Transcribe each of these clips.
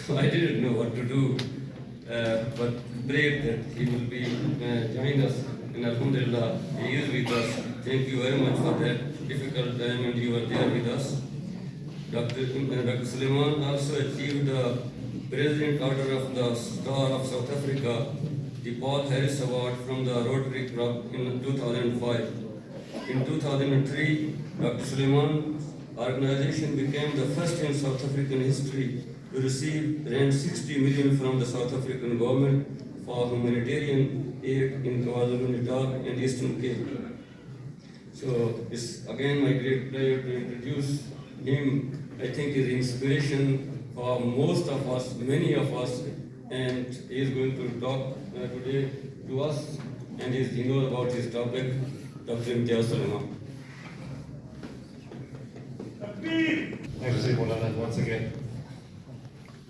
So I didn't know what to do, but prayed that he will be join us. And Alhamdulillah, he is with us. Thank you very much for that difficult time, and you were there with us. Dr. Suleiman also achieved the President Order of the Star of South Africa, the Paul Harris Award from the Rotary Club in 2005. In 2003, Dr. Suleiman's organization became the first in South African history to receive around 60 million from the South African government for humanitarian aid in KwaZulu-Natal and Eastern Cape. So it's again my great pleasure to introduce him. I think he's inspiration for most of us, many of us, and he is going to talk today to us, and he knows about his topic, Dr. IMTIAZ Suleiman. Thank you, Maulana, once again.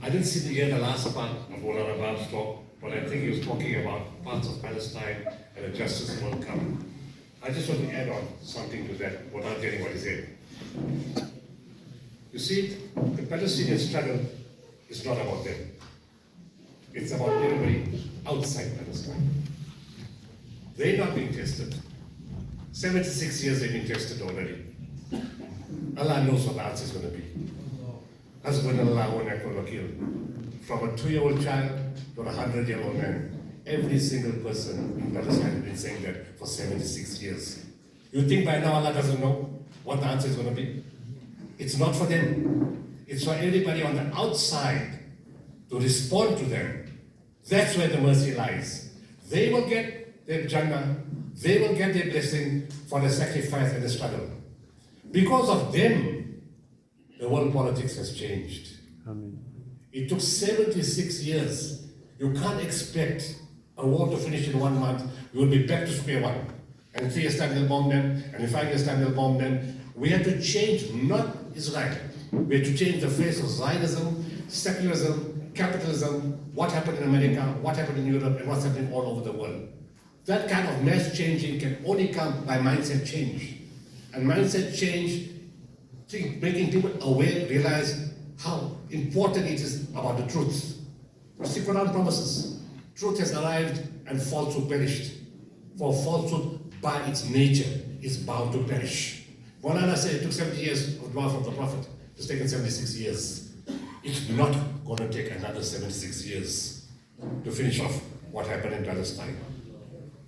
I didn't see the last part of Maulana Bab's talk, but I think he was talking about parts of Palestine and a justice will come. I just want to add on something to that without getting what he said. You see, the Palestinian struggle is not about them. It's about everybody outside Palestine. They're not being tested. 76 years they've been tested already. Allah knows what the answer is going to be. From a 2-year-old child to a 100-year-old man, every single person in Palestine has been saying that for 76 years. You think by now Allah doesn't know what the answer is going to be? It's not for them. It's for everybody on the outside to respond to them. That's where the mercy lies. They will get their Jannah. They will get their blessing for the sacrifice and the struggle. Because of them, the world politics has changed. Amen. It took 76 years. You can't expect a war to finish in 1 month. We will be back to square one. And in 3 years' time they'll bomb them, and in 5 years' time they'll bomb them. We had to change, not Israel. We had to change the face of Zionism, secularism, capitalism, what happened in America, what happened in Europe, and what's happening all over the world. That kind of mass changing can only come by mindset change. And mindset change, making people aware, realize how important it is about the truth. The Quran promises, truth has arrived and falsehood perished. For falsehood by its nature is bound to perish. Maulana said it took 70 years of dua from the Prophet. It's taken 76 years. It's not going to take another 76 years to finish off what happened in Palestine.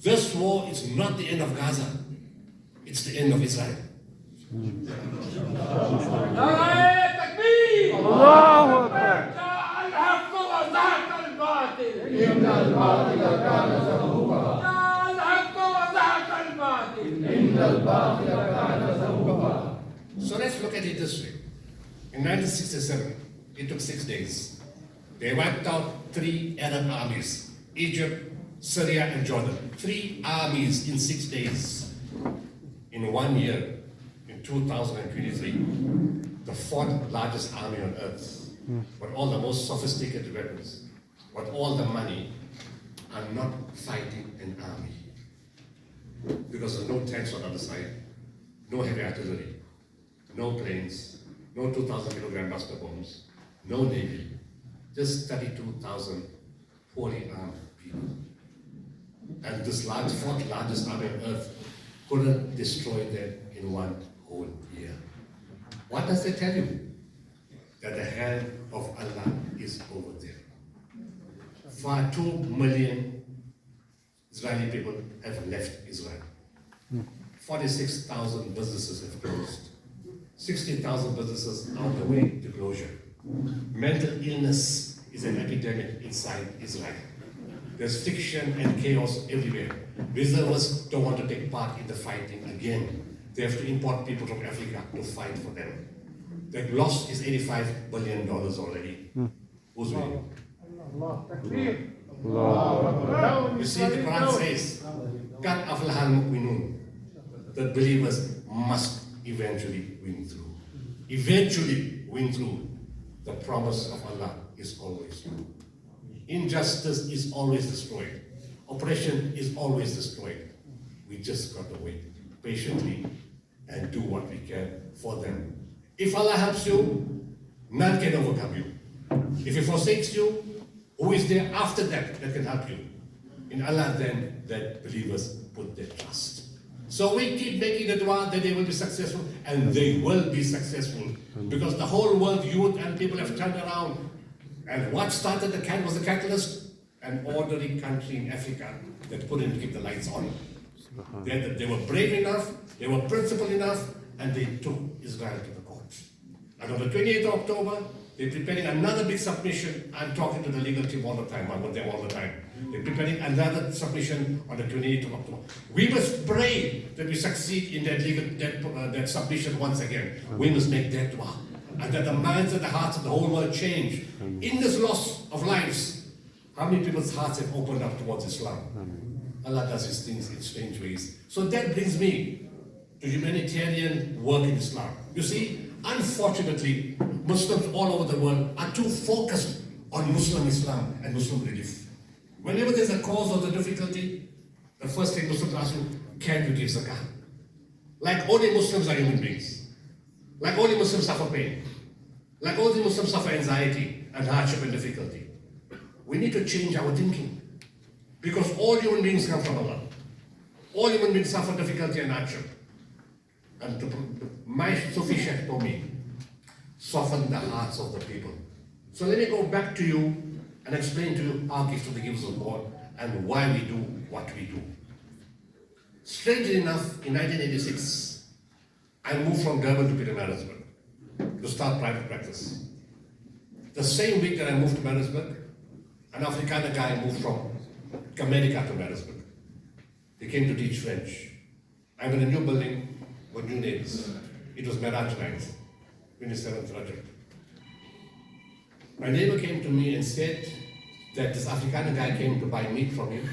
This war is not the end of Gaza. It's the end of Israel. So let's look at it this way. In 1967, it took 6 days. They wiped out 3 Arab armies, Egypt, Syria, and Jordan. 3 armies in 6 days. In 1 year, in 2023, the 4th largest army on earth, with all the most sophisticated weapons, with all the money, are not fighting an army. Because there's no tanks on the other side, no heavy artillery, no planes, no 2,000 kilogram buster bombs, no navy, just 32,000 poorly armed people. And this 4th largest army on earth couldn't destroy them in 1 whole year. What does that tell you? That the hand of Allah is over there. For 2 million Israeli people have left Israel. 46,000 businesses have closed. 60,000 businesses are on the way to closure. Mental illness is an epidemic inside Israel. There's fiction and chaos everywhere. Reservists don't want to take part in the fighting again. They have to import people from Africa to fight for them. The loss is $85 billion already. Who's winning? You see, the Quran says, "Qad aflaha al-mu'minun," that believers must eventually win through. Eventually win through. The promise of Allah is always true. Injustice is always destroyed. Oppression is always destroyed. We just got to wait patiently and do what we can for them. If Allah helps you, none can overcome you. If he forsakes you, who is there after that can help you? In Allah then that believers put their trust. So we keep making the dua that they will be successful, and they will be successful. Because the whole world, youth and people have turned around. And what started was the catalyst? An ordinary country in Africa that couldn't keep the lights on. They were brave enough, they were principled enough, and they took Israel to the court. And on the 28th of October, they're preparing another big submission. I'm talking to the legal team all the time, I'm with them all the time. They're preparing another submission on the 28th of October. We must pray that we succeed in that submission once again. We must make that dua. And that the minds and the hearts of the whole world change. In this loss of lives, how many people's hearts have opened up towards Islam? Allah does His things in strange ways. So that brings me to humanitarian work in Islam. You see, unfortunately, Muslims all over the world are too focused on Muslim Islam and Muslim relief. Whenever there's a cause or the difficulty, the first thing Muslims ask you, can you give zakah? Like only Muslims are human beings. Like only Muslims suffer pain. Like only Muslims suffer anxiety and hardship and difficulty. We need to change our thinking. Because all human beings come from Allah. All human beings suffer difficulty and hardship. And my Sufi Sheikh told me, soften the hearts of the people. So let me go back to you and explain to you our gift to the givers of God and why we do what we do. Strangely enough, in 1986, I moved from Durban to Pietermaritzburg to start private practice. The same week that I moved to Maritzburg, an Afrikaner guy moved from America to Maritzburg. He came to teach French. I'm in a new building with new names. It was Meraj Lines, 27th Rajab. My neighbor came to me and said that this Afrikaner guy came to buy meat from him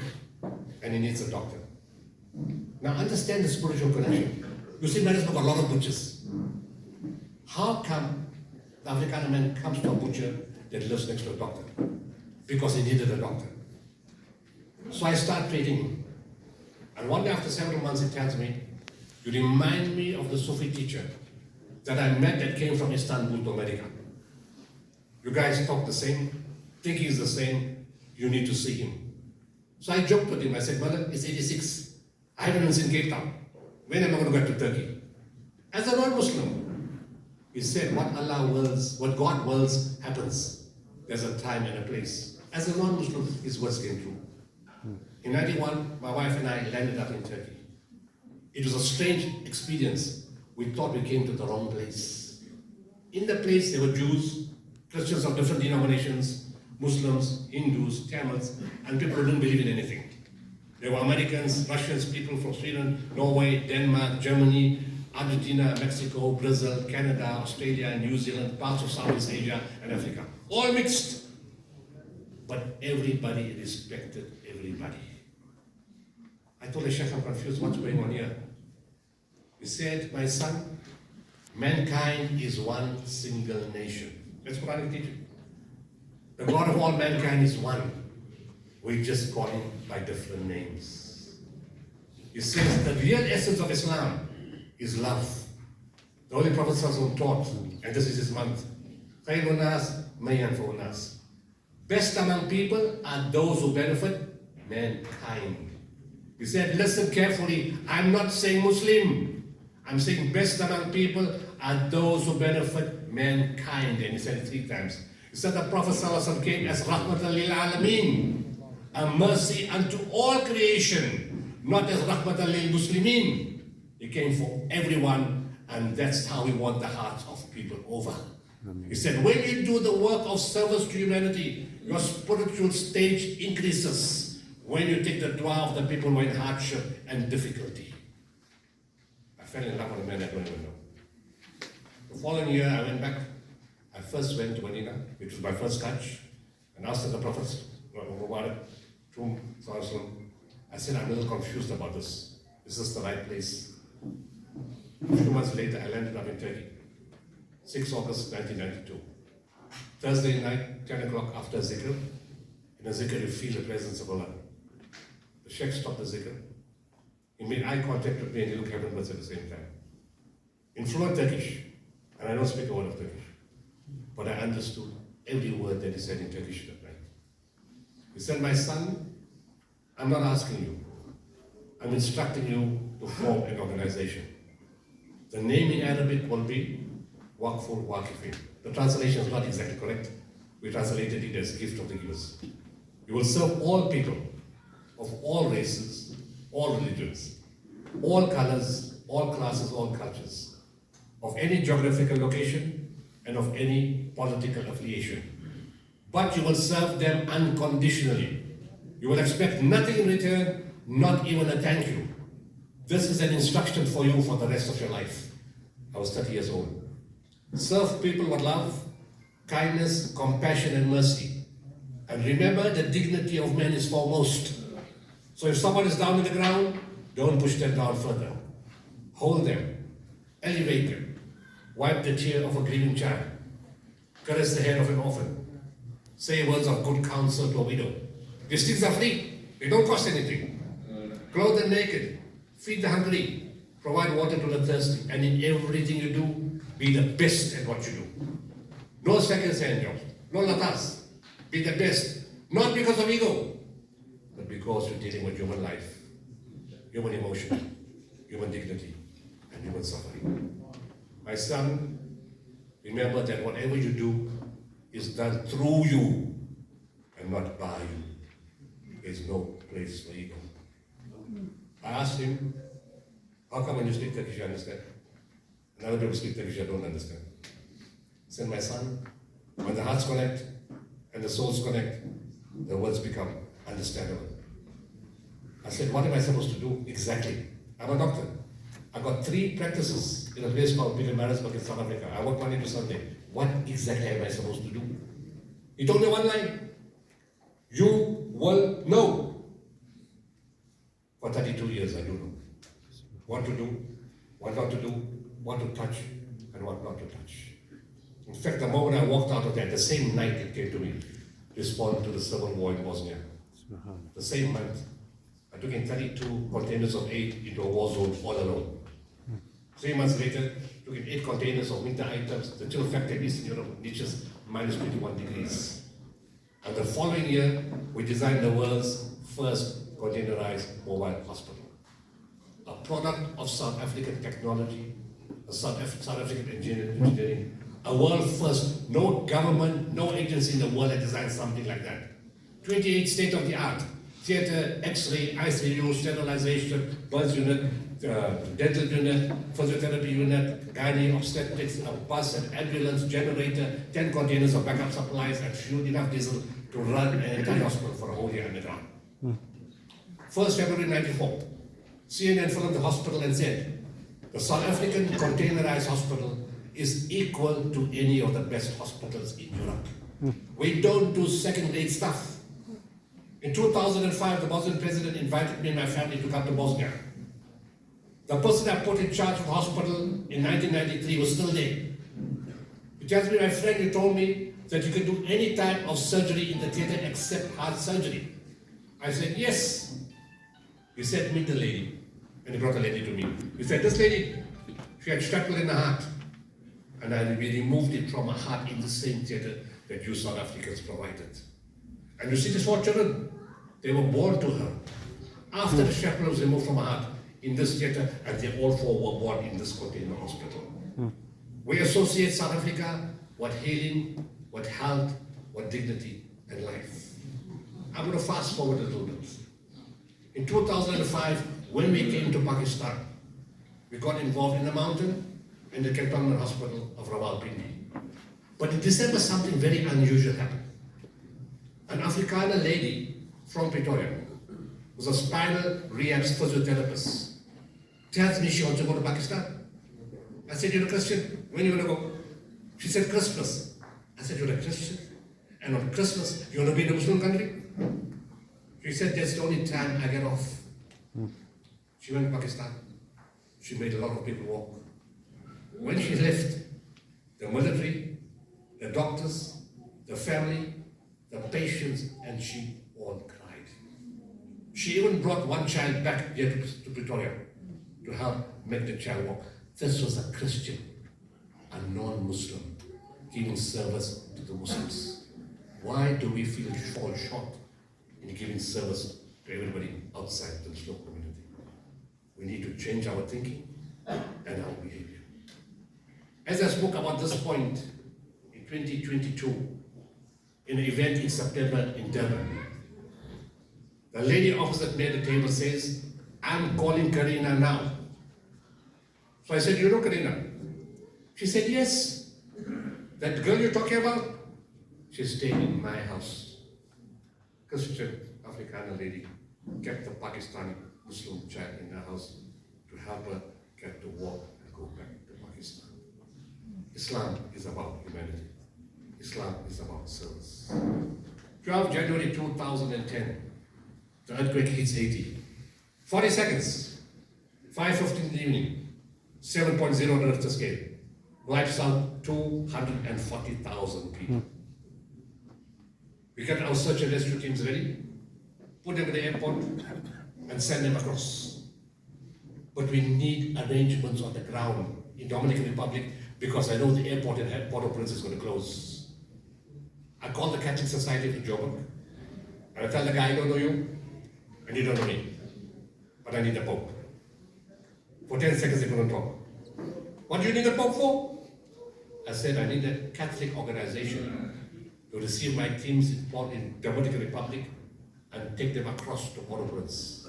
and he needs a doctor. Now understand the spiritual connection. You see, Maritzburg got a lot of butchers. How come the Afrikaner man comes to a butcher that lives next to a doctor? Because he needed a doctor. So I start treating him. And one day after several months he tells me, you remind me of the Sufi teacher that I met that came from Istanbul to America. You guys talk the same, think he's the same, you need to see him. So I joked with him, I said, brother, it's 86. I haven't even seen Cape Town. When am I going to get to Turkey? As a non-Muslim, he said, what Allah wills, what God wills happens. There's a time and a place. As a non-Muslim, his words came true. In 91, my wife and I landed up in Turkey. It was a strange experience. We thought we came to the wrong place. In the place, there were Jews, Christians of different denominations, Muslims, Hindus, Tamils, and people who didn't believe in anything. There were Americans, Russians, people from Sweden, Norway, Denmark, Germany, Argentina, Mexico, Brazil, Canada, Australia, New Zealand, parts of Southeast Asia and Africa. All mixed. But everybody respected everybody. I told the Sheikh, I'm confused, what's going on here? He said, my son, mankind is one single nation. That's Quranic teaching. The God of all mankind is one. We just call him by different names. He says the real essence of Islam is love. The Holy Prophet ﷺ taught, and this is his month, Khairun nas man yanfa'un nas. Best among people are those who benefit mankind. He said, listen carefully, I'm not saying Muslim. I'm saying best among people are those who benefit mankind. And he said it 3 times. He said the Prophet ﷺ came as rahmatan lil alameen, a mercy unto all creation, not as rahmatan lil muslimin. He came for everyone, and that's how we want the hearts of people over. He said, when you do the work of service to humanity, your spiritual stage increases. When you take the dua of the people who are in hardship and difficulty. I fell in love with a man I don't even know. The following year I went back. I first went to Medina, which was my first touch, and asked the Prophet, I said, I'm a little confused about this. Is this the right place? A few months later, I landed up in Turkey. 6 August 1992. Thursday night, 10 o'clock after zikr. In a zikr, you feel the presence of Allah. The Sheikh stopped the zikr. He made eye contact with me and he looked heavenwards at the same time. In fluent Turkish, and I don't speak a word of Turkish, but I understood every word that he said in Turkish that night. He said, my son, I'm not asking you. I'm instructing you to form an organization. The name in Arabic will be Waqful Waqifin. The translation is not exactly correct. We translated it as gift of the givers. You will serve all people of all races, all religions, all colors, all classes, all cultures, of any geographical location and of any political affiliation. But you will serve them unconditionally. You will expect nothing in return, not even a thank you. This is an instruction for you for the rest of your life. I was 30 years old. Serve people with love, kindness, compassion, and mercy. And remember, the dignity of man is foremost. So if someone is down on the ground, don't push them down further. Hold them, elevate them, wipe the tear of a grieving child, caress the head of an orphan, say words of good counsel to a widow. These things are free, they don't cost anything. Clothe the naked, feed the hungry, provide water to the thirsty, and in everything you do, be the best at what you do. No second-hand jobs, no latas. Be the best, not because of ego, but because you're dealing with human life, human emotion, human dignity, and human suffering. My son, remember that whatever you do is done through you and not by you. There's no place for ego. I asked him, how come when you speak Turkish you understand? And other people speak Turkish, I don't understand. I said, my son, when the hearts connect and the souls connect, the words become understandable. I said, what am I supposed to do exactly? I'm a doctor. I've got 3 practices in a place called Pietermaritzburg in South Africa. I work Monday to Sunday. What exactly am I supposed to do? He told me one line. You will know. For 32 years I do know. What to do, what not to do, what to touch, and what not to touch. In fact, the moment I walked out of there, the same night it came to me, respond to the civil war in Bosnia. The same month, I took in 32 containers of aid into a war zone all alone. 3 months later, took in 8 containers of winter items. The chill factor in Eastern Europe reaches minus 21 degrees. And the following year, we designed the world's first containerized mobile hospital. A product of South African technology, South African engineering, a world first. No government, no agency in the world had designed something like that. 28 state-of-the-art, theater, X-ray, ICU, sterilization, birth unit, dental unit, physiotherapy unit, gynae, obstetrics, a bus, an ambulance, generator, 10 containers of backup supplies, and fuel enough diesel to run an entire hospital for a whole year underground. 1st February 94, CNN filmed the hospital and said, the South African containerized hospital is equal to any of the best hospitals in Europe. We don't do second-rate stuff. In 2005, the Bosnian president invited me and my family to come to Bosnia. The person I put in charge of the hospital in 1993 was still there. He tells me, my friend, you told me that you can do any type of surgery in the theater except heart surgery. I said, yes. He said, meet the lady. And he brought the lady to me. He said, this lady, she had shrapnel in her heart. And we removed it from her heart in the same theater that you South Africans provided. And you see these 4 children, they were born to her. After the shrapnel was removed from her heart in this theater, and they all 4 were born in this container hospital. We associate South Africa with healing, with health, with dignity and life. I'm going to fast forward a little bit. In 2005, when we came to Pakistan, we got involved in the mountain in the cantonment hospital of Rawalpindi. But in December, something very unusual happened. An Afrikaner lady from Pretoria, was a spinal rehab physiotherapist, tells me she wants to go to Pakistan. I said, you're a Christian, when are you going to go? She said, Christmas. I said, you're a Christian? And on Christmas, you want to be in a Muslim country? She said, that's the only time I get off. She went to Pakistan. She made a lot of people walk. When she left, the military, the doctors, the family, the patients, and she all cried. She even brought one child back here to Pretoria to help make the child walk. This was a Christian, a non-Muslim, giving service to the Muslims. Why do we feel fall short in giving service to everybody outside the Muslim community? We need to change our thinking and our behavior. As I spoke about this point in 2022, in an event in September in Durban, the lady opposite me at the table says, I'm calling Karina now. So I said, you know Karina? She said, yes. That girl you're talking about, she's staying in my house. Christian Afrikaner lady kept the Pakistani Muslim child in her house to help her get to walk and go back to Pakistan. Islam is about humanity. Islam is about service. 12 January 2010, the earthquake hits Haiti. 40 seconds, 5:15 in the evening, 7.0 on the Richter scale, wipes out 240,000 people. We get our search and rescue teams ready, put them in the airport, and send them across. But we need arrangements on the ground in Dominican Republic because I know the airport in Port-au-Prince is going to close. I call the Catholic Society in Joburg, and I tell the guy, I don't know you, and you don't know me, but I need the Pope. For 10 seconds they couldn't talk. What do you need the Pope for? I said, I need a Catholic organization to receive my teams in Dominican Republic and take them across to Port-au-Prince.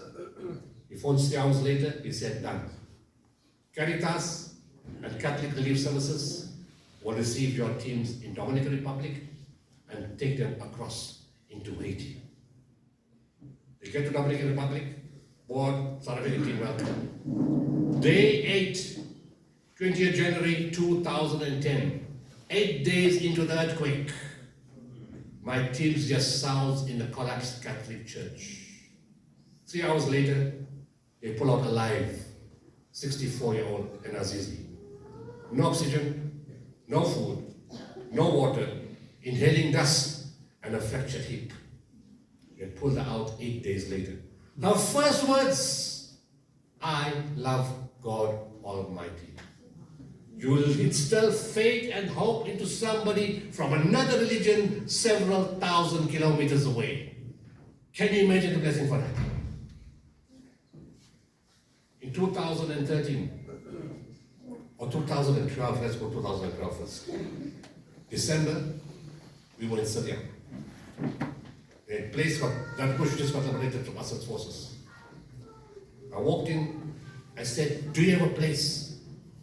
He phoned 3 hours later, he said, done. Caritas and Catholic Relief Services will receive your teams in Dominican Republic and take them across into Haiti. They get to Dominican Republic, board, South African team welcome. Day 8, 20th January 2010, 8 days into the earthquake, my teams just soused in the collapsed Catholic Church. 3 hours later, they pull out alive, 64-year-old Azizi. No oxygen, no food, no water, inhaling dust and a fractured hip. They pulled her out 8 days later. Her first words, I love God Almighty. You will instill faith and hope into somebody from another religion several thousand kilometers away. Can you imagine the blessing for that? In 2013, or 2012, let's go 2012 first. December, we were in Syria. A place called Darkush just got liberated from Assad's forces. I walked in, I said, do you have a place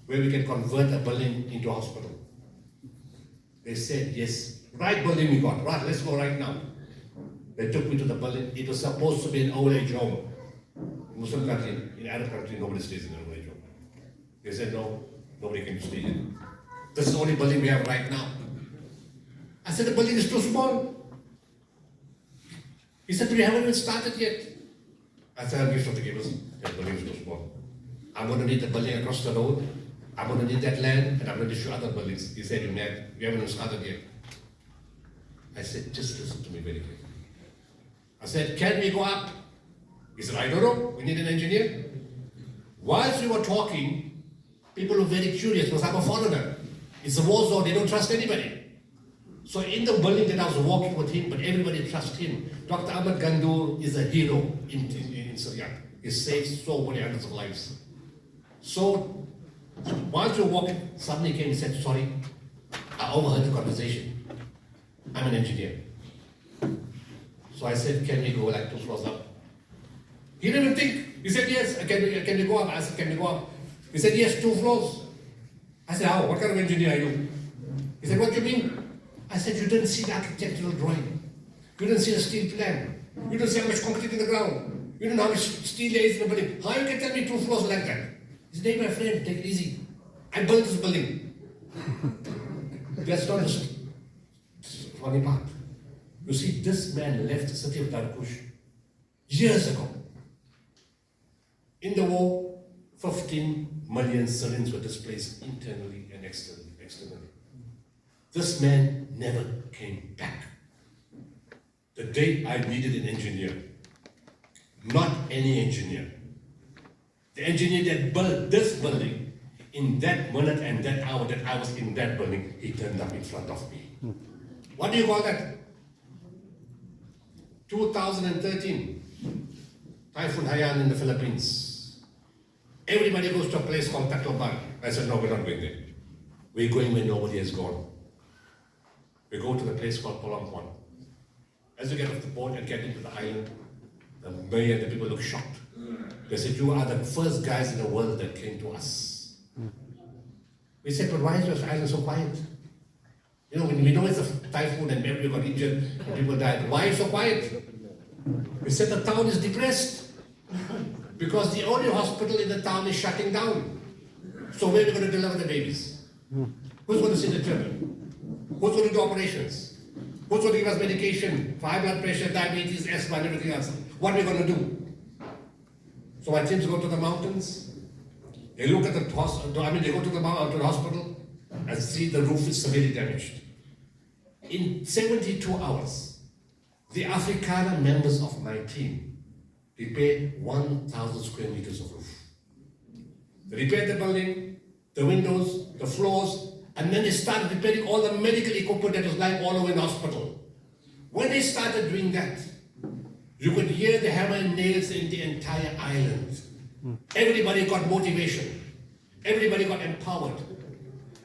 where we can convert a building into a hospital? They said, yes. Right building we got, right, let's go right now. They took me to the building. It was supposed to be an old age home. In Muslim country, in Arab country, nobody stays in an old age home. They said, no, nobody can stay here. This is the only building we have right now. I said, the building is too small. He said, we haven't even started yet. I said, I'm used to the givers. The building is too small. I'm going to need the building across the road. I'm going to need that land, and I'm going to show other buildings. He said, we haven't even started yet. I said, just listen to me very carefully. I said, can we go up? He said, I don't know. We need an engineer. Whilst we were talking, people were very curious because I'm a foreigner. It's a war zone. They don't trust anybody. So in the building that I was walking with him, but everybody trusts him. Dr. Ahmed Gandour is a hero in Syria. He saved so many hundreds of lives. So whilst we were walking, somebody came and said, sorry, I overheard the conversation. I'm an engineer. So I said, can we go like 2 floors up? He didn't even think. He said, yes, can we go up? I said, can we go up? He said, yes, 2 floors. I said, how? What kind of engineer are you? He said, what do you mean? I said, you didn't see the architectural drawing. You didn't see the steel plan. You didn't see how much concrete in the ground. You didn't know how much steel there is in the building. How you can tell me 2 floors like that? He said, hey, my friend, take it easy. I built this building. That's not the funny part. You see, this man left the city of Darkush years ago. In the war, 15 million Syrians were displaced internally and externally. This man never came back. The day I needed an engineer, not any engineer, the engineer that built this building, in that minute and that hour that I was in that building, he turned up in front of me. What do you call that? 2013, Typhoon Haiyan in the Philippines. Everybody goes to a place called Tacloban. I said, no, we're not going there. We're going where nobody has gone. We go to the place called Polampon. As you get off the boat and get into the island, the mayor and the people look shocked. They said, you are the first guys in the world that came to us. We said, but why is your island so quiet? You know, we know it's a typhoon and everybody got injured and people died. Why is it so quiet? We said the town is depressed because the only hospital in the town is shutting down. So where are we going to deliver the babies? Who's going to see the children? Who's going to do operations? Who's going to give us medication for high blood pressure, diabetes, asthma, and everything else? What are we going to do? So my teams go to the mountains. They look at the hospital. They go to the hospital and see the roof is severely damaged. In 72 hours, the Africana members of my team repaired 1,000 square meters of roof. They repaired the building, the windows, the floors, and then they started repairing all the medical equipment that was lying all over the hospital. When they started doing that, you could hear the hammer and nails in the entire island. Everybody got motivation. Everybody got empowered.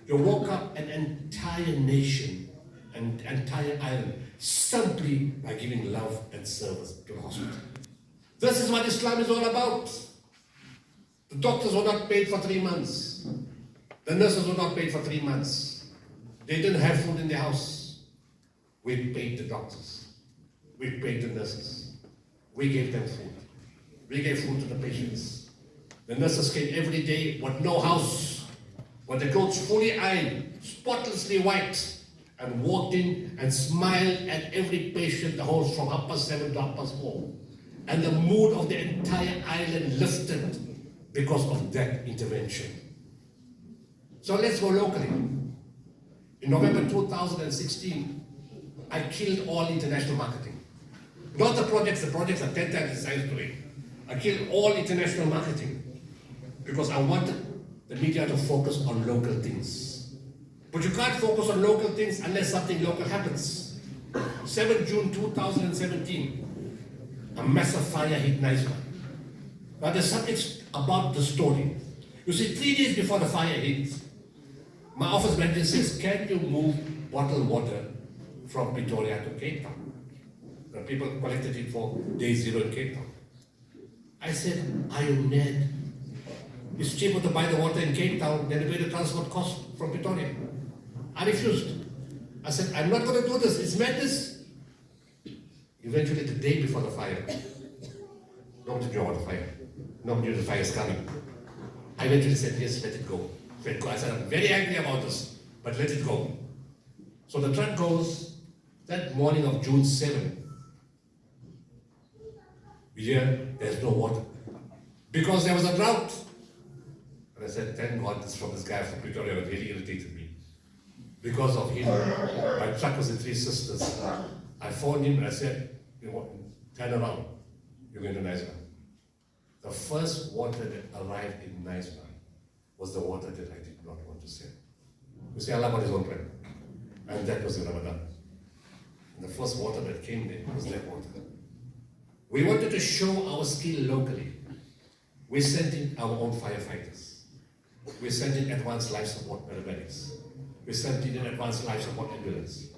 You woke up an entire nation, an entire island, simply by giving love and service to the hospital. This is what Islam is all about. The doctors were not paid for 3 months. The nurses were not paid for 3 months. They didn't have food in their house. We paid the doctors. We paid the nurses. We gave them food. We gave food to the patients. The nurses came every day with no house, with the clothes fully ironed, spotlessly white, and walked in and smiled at every patient, the whole from 7:30 to 4:30. And the mood of the entire island lifted because of that intervention. So let's go locally. In November 2016, I killed all international marketing. Not the projects are 10 times the size today. I killed all international marketing because I wanted the media to focus on local things. But you can't focus on local things unless something local happens. 7 June 2017, a massive fire hit Naisma. Now there's something about the story. You see, 3 days before the fire hit, my office manager says, can you move bottled water from Pretoria to Cape Town? The people collected it for day 0 in Cape Town. I said, are you mad? It's cheaper to buy the water in Cape Town than to pay the transport cost from Pretoria. I refused. I said, I'm not going to do this. It's madness. Eventually, the day before the fire, nobody knew about the fire. Nobody knew the fire is coming. I eventually said, yes, let it go. I said, I'm very angry about this, but let it go. So the truck goes that morning of June 7. We hear there's no water because there was a drought. And I said, thank God this from this guy from Pretoria that really irritated me. Because of him, my truck was in 3 Sisters. I phoned him and I said, turn around, you're going to Naisma. The first water that arrived in Naisma was the water that I did not want to sell. You see, Allah got his own plan. And that was in Ramadan. And the first water that came there was that water. We wanted to show our skill locally. We sent in our own firefighters. We sent in advanced life support paramedics. We sent in an advanced life support ambulance.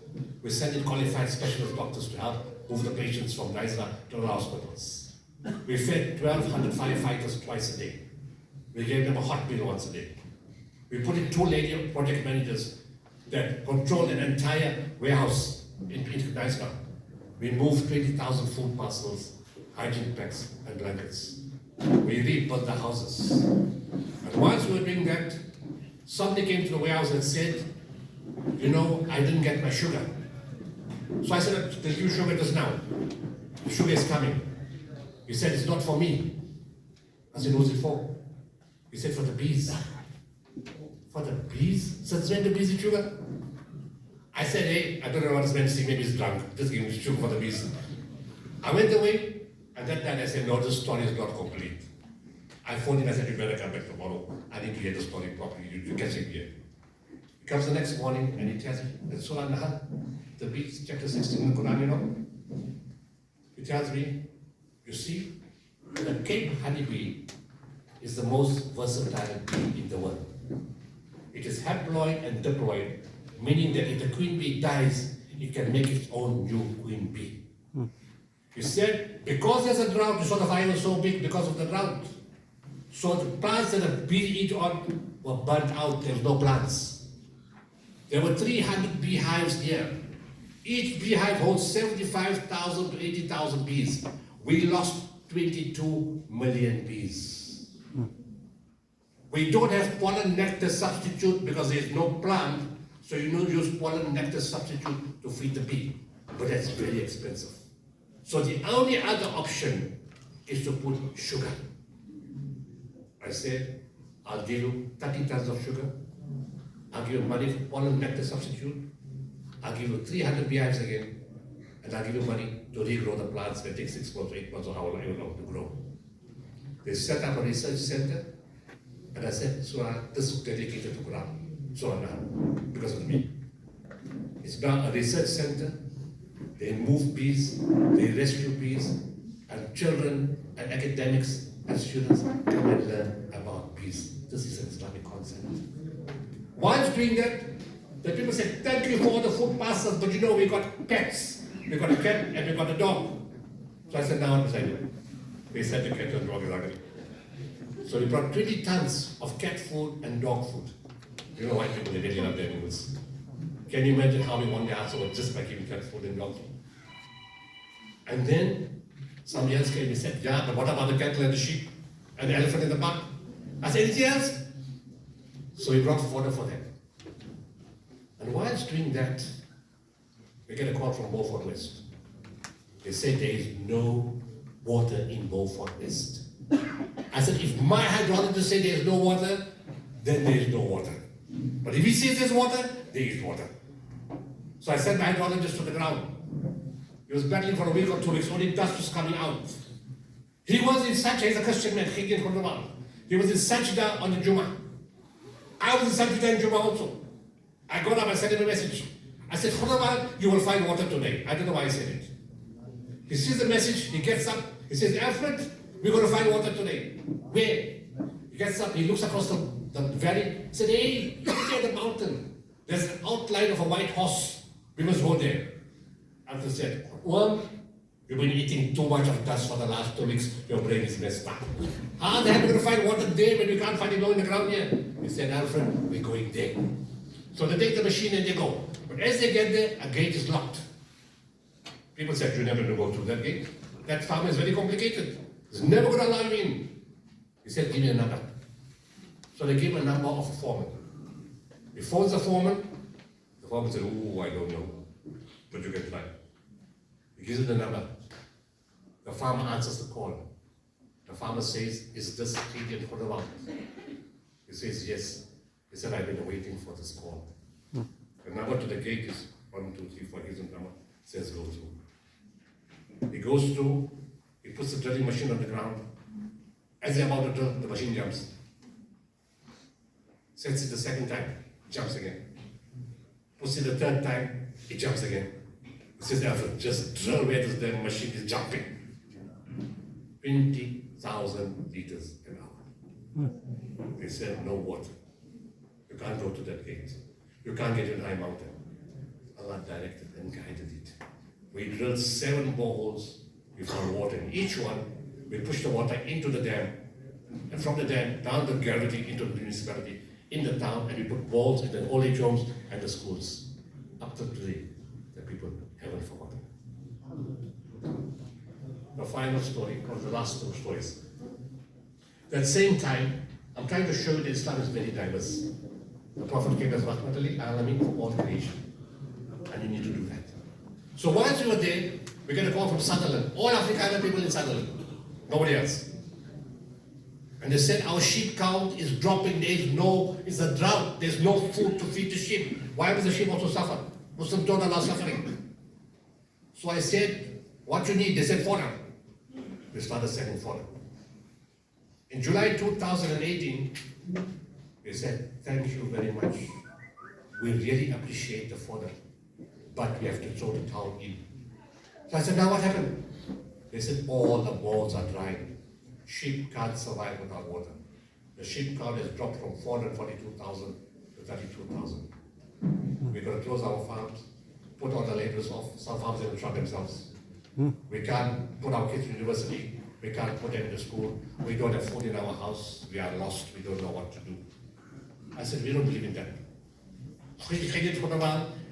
We sent in qualified specialist doctors to help move the patients from Naisma to the hospitals. We fed 1,200 firefighters twice a day. We gave them a hot meal once a day. We put in 2 lady project managers that control an entire warehouse in Naisma. We moved 20,000 food parcels, hygiene packs, and blankets. We rebuilt the houses. And once we were doing that, somebody came to the warehouse and said, you know, I didn't get my sugar. So I said, there's new sugar just now. The sugar is coming. He said, it's not for me. I said, who's it for? He said, for the bees. For the bees? Since when the bees eat sugar? I said, hey, I don't know what this man is saying, maybe he's drunk. Just give him sugar for the bees. I went away, and that night I said, no, this story is not complete. I phoned him, I said, you better come back tomorrow. I need to hear the story properly. You catch him here. He comes the next morning and he tells me, that's Surah Nahal, the bees, chapter 16 in the Quran, you know. He tells me, you see, the Cape honeybee is the most versatile bee in the world. It is haploid and diploid, meaning that if the queen bee dies, it can make its own new queen bee. He said, because there's a drought, you saw the fire was so big because of the drought. So the plants that the bees eat on were burnt out, there were no plants. There were 300 beehives here. Each beehive holds 75,000 to 80,000 bees. We lost 22 million bees. We don't have pollen nectar substitute because there's no plant, so you don't use pollen nectar substitute to feed the bee. But that's very expensive. So the only other option is to put sugar. I said, I'll give you 30 tons of sugar. I'll give you money for pollen nectar substitute. I'll give you 300 beehives again. And I'll give you money to regrow the plants that take 6 months, 8 months, or however long to grow. They set up a research center. And I said, Surah, this is dedicated to Quran. Surah now, because of me. It's now a research center. They move bees, they rescue bees, and children and academics and students come and learn about bees. This is an Islamic concept. Whilst doing that, the people said, thank you for all the food passes, but you know, we got pets. We got a cat and we got a dog. So I said, now what must I do? They said the cat and dog is ugly. So we brought 20 tons of cat food and dog food. You know, white people, they really love their animals. Can you imagine how we won the answer just by giving cat food and dog food? And then somebody else came and said, yeah, but what about the cattle and the sheep and the elephant in the park? I said, anything else? So we brought fodder for them. And whilst doing that, we get a call from Beaufort West. They said there is no water in Beaufort West. I said, if my hydrologist says there is no water, then there is no water. But if he says there's water, there is water. So I sent my hydrologist to the ground. He was battling for a week or 2 weeks, only dust was coming out. He was in Sajda, he's a Christian man, he was in Sajda on the Jummah. I was in Sajda in Jummah also. I got up, I sent him a message. I said, Khudawal, you will find water today. I don't know why I said it. He sees the message, he gets up, he says, Alfred, we're going to find water today. Where? He gets up, he looks across the valley, he said, hey, look at the mountain. There's an outline of a white horse. We must go there. Alfred said, well, you've been eating too much of dust for the last 2 weeks, your brain is messed up. How the hell are we going to find water there when we can't find it low in the ground here? He said, Alfred, we're going there. So they take the machine and they go. But as they get there, a gate is locked. People said, you're never going to go through that gate. That farm is very complicated. It's never going to allow you in. He said, give me a number. So they gave him a number of a foreman. He phones the foreman. The foreman said, oh, I don't know. But you can try. He gives him the number. The farmer answers the call. The farmer says, is this Indian for the one? He says, yes. He said, I've been waiting for this call. The number to the gate is 1, 2, 3, 4. Here's the number. Says go through. He goes through. He puts the drilling machine on the ground. As they're about to drill, the machine jumps. Sets it the second time, jumps again. Puts it the third time, it jumps again. He says, Alfred, just drill where this damn machine is jumping. 20,000 liters an hour. They said, no water. You can't go to that gate. You can't get in high mountain. Allah directed and guided it. We drilled 7 boreholes. We found water in each one. We pushed the water into the dam. And from the dam, down the gravity into the municipality, in the town, and we put walls in the old age homes and the schools. Up to today, the people haven't forgotten. The final story, or the last 2 stories. At the same time, I'm trying to show you that Islam is very diverse. The Prophet came as rahmatan alameen for all creation. And you need to do that. So once we were there, we get a call from Sutherland. All African people in Sutherland. Nobody else. And they said, our sheep count is dropping. It's a drought. There's no food to feed the sheep. Why will the sheep also suffer? Muslims don't allow suffering. So I said, what you need? They said fodder. We started selling fodder. In July 2018, they said, thank you very much. We really appreciate the fodder, but we have to throw the town in. So I said, now what happened? They said all the wells are dry. Sheep can't survive without water. The sheep count has dropped from 442,000 to 32,000. We're going to close our farms, put all the laborers off. Some farms are going to shut themselves. We can't put our kids to university. We can't put them to school. We don't have food in our house. We are lost. We don't know what to do. I said, we don't believe in that.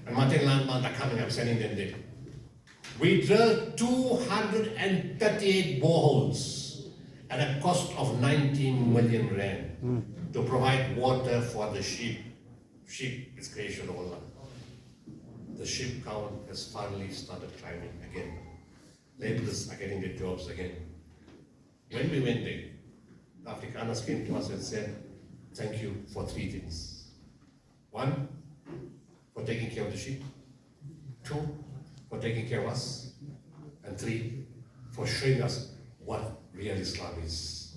And Martin Landman are coming, I'm sending them there. We drilled 238 boreholes at a cost of 19 million rand to provide water for the sheep. Sheep is creation of Allah. The sheep count has finally started climbing again. Laborers are getting their jobs again. When we went there, the Afrikaners came to us and said, thank you for 3 things. 1, for taking care of the sheep. 2, for taking care of us. And 3, for showing us what real Islam is.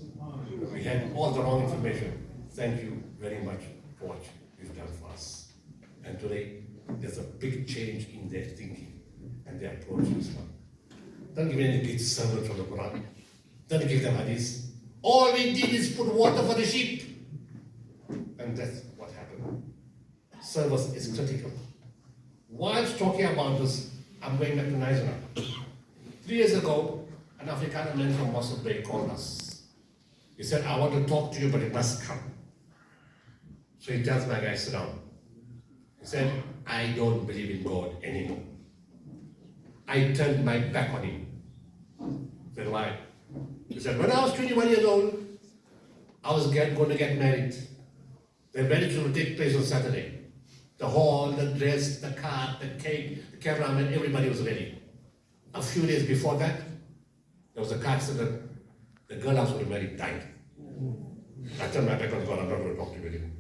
We had all the wrong information. Thank you very much for what you've done for us. And today, there's a big change in their thinking and their approach to Islam. Don't give any big sermon from the Quran. Don't give them hadith. All we did is put water for the sheep. And that's what happened. Service is critical. Whilst talking about this, I'm going back to Nigeria. 3 years ago, an Afrikaner man from Mossel Bay called us. He said, I want to talk to you, but it must come. So he tells my guy, sit down. He said, I don't believe in God anymore. I turned my back on him. I said, why? He said, when I was 21 years old, I was going to get married. The marriage will take place on Saturday. The hall, the dress, the card, the cake, the cameraman, everybody was ready. A few days before that, there was a car accident. The girl I was going to marry died. I turned my back on God, I'm not going to talk to you anymore.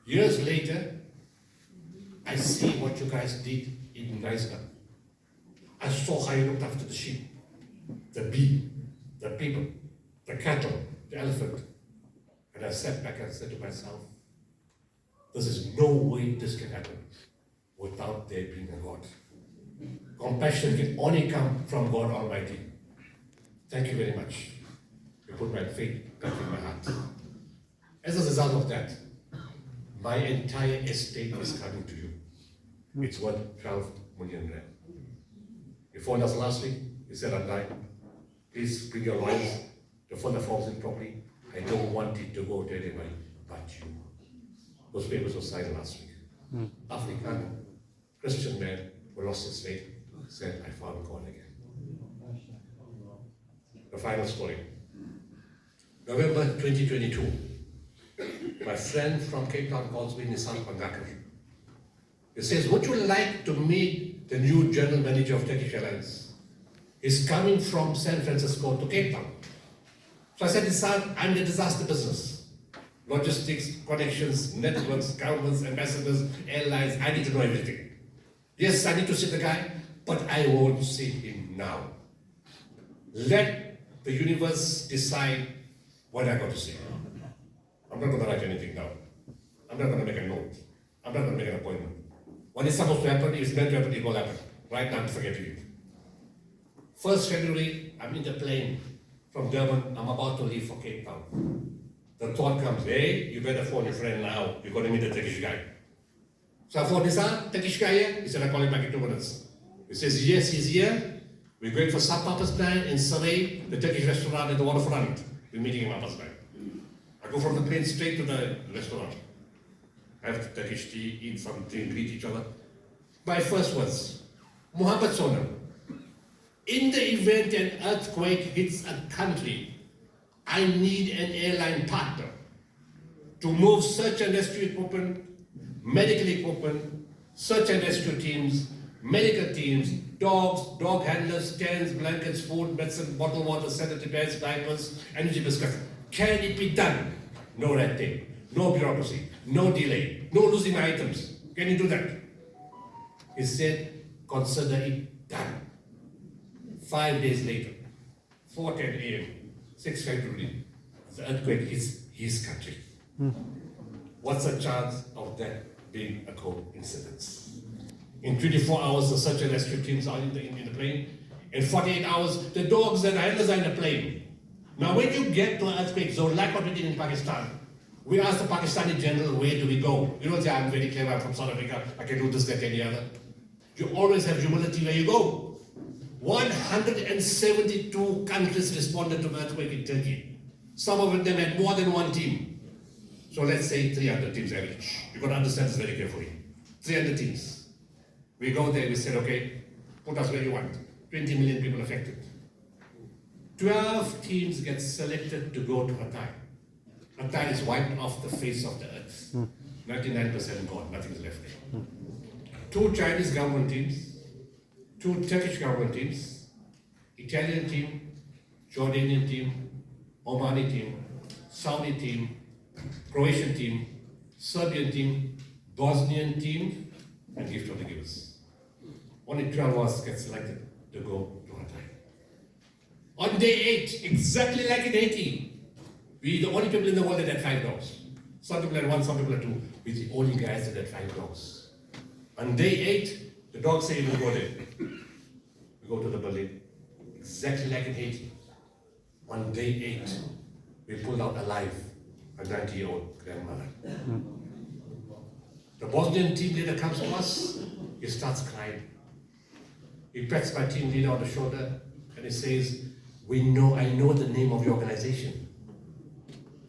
Years later, I see what you guys did in Nigeria. I saw how you looked after the sheep, the bee, the people, the cattle, the elephant. And I sat back and said to myself, this is no way this can happen without there being a God. Compassion can only come from God Almighty. Thank you very much. You put my faith back in my heart. As a result of that, my entire estate is coming to you. It's worth 12 million rand. He phoned us last week. He said, online, please bring your lawyers to fill the forms in properly. I don't want it to go to anybody but you. Those papers were signed last week. African Christian man who lost his faith said, I found God again. The final story. November 2022. My friend from Cape Town calls me, Nissan Pangakar. He says, would you like to meet the new general manager of Turkish Airlines? He's coming from San Francisco to Cape Town. So I said, Nissan, I'm the disaster business. Logistics, connections, networks, governments, ambassadors, airlines, I need to know everything. Yes, I need to see the guy, but I won't see him now. Let the universe decide what I got to say. I'm not going to write anything down. I'm not going to make a note. I'm not going to make an appointment. What is supposed to happen, if it's meant to happen, it will happen. Right now, I'm forgetting it. 1st February, I'm in the plane from Durban. I'm about to leave for Cape Town. The thought comes, hey, you better phone your friend now. You're going to meet the Turkish guy. So I phoned this Turkish guy here. He said, I'll call him back in 2 minutes. He says, yes, he's here. We're going for Sub-Papa's plan in Surrey, the Turkish restaurant at the waterfront. We're meeting him Papa's plan. I go from the plane straight to the restaurant. Have Turkish tea, eat something, greet each other. My first words, Muhammad Sonam, in the event an earthquake hits a country, I need an airline partner to move search and rescue equipment, medical equipment, search and rescue teams, medical teams, dogs, dog handlers, tents, blankets, food, medicine, bottled water, sanitary pads, diapers, energy biscuits. Can it be done? No red tape, no bureaucracy, no delay, no losing my items. Can you do that? He said, consider it done. 5 days later, 4:10 a.m., 6 February, the earthquake hits his country. What's the chance of that being a coincidence? In 24 hours, the search and rescue teams are in the plane, In 48 hours, the dogs and handlers are in the plane. Now when you get to an earthquake zone, like what we did in Pakistan, we asked the Pakistani general, where do we go? You don't say, I'm very clever, I'm from South Africa, I can do this, that, any other. You always have humility where you go. 172 countries responded to the earthquake in Turkey. Some of them had more than one team. So let's say 300 teams average. You've got to understand this very carefully. 300 teams. We go there, we said, okay, put us where you want. 20 million people affected. 12 teams get selected to go to Hatay. Hatay is wiped off the face of the earth. 99% gone, nothing's left there. 2 Chinese government teams, 2 Turkish government teams, Italian team, Jordanian team, Omani team, Saudi team, Croatian team, Serbian team, Bosnian team, and gift of the givers. Only 12 of us get selected to go to Hatay. On day 8, exactly like in Haiti, we're the only people in the world that had 5 dogs. Some people had 1, some people had 2. We're the only guys that had 5 dogs. On day 8, the dogs say we'll go there. We go to the building, exactly like in Haiti. On day 8, we pulled out alive a 90-year-old grandmother. The Bosnian team leader comes to us, he starts crying. He pats my team leader on the shoulder and he says, I know the name of your organization.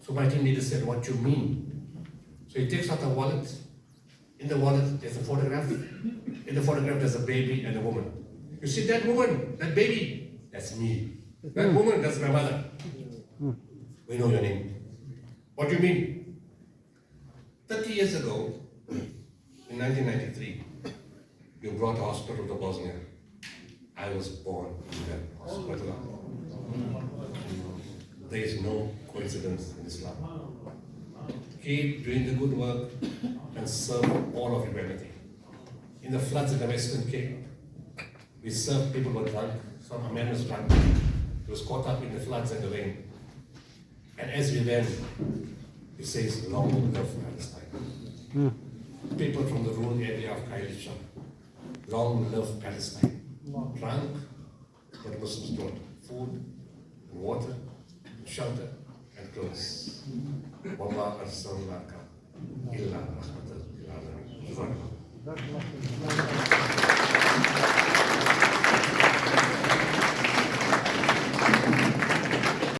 So my team leader said, what do you mean? So he takes out a wallet. In the wallet, there's a photograph. In the photograph, there's a baby and a woman. You see that woman, that baby? That's me. That woman, that's my mother. We know your name. What do you mean? 30 years ago, in 1993, you brought a hospital to Bosnia. I was born in that hospital. There is no coincidence in Islam. Keep doing the good work and serve all of humanity. In the floods in the Western Cape, we served people who were drunk. Some man was drunk. He was caught up in the floods and the rain. And as we went, he says, long live Palestine. People from the rural area of Kailisha, long live Palestine. Drunk, but Muslims don't. Food, and water, and shelter, and clothes. وَمَا أَرْسَلْنَاكَ إِلَّا رَحْمَةً لِلْعَالَمِينَ.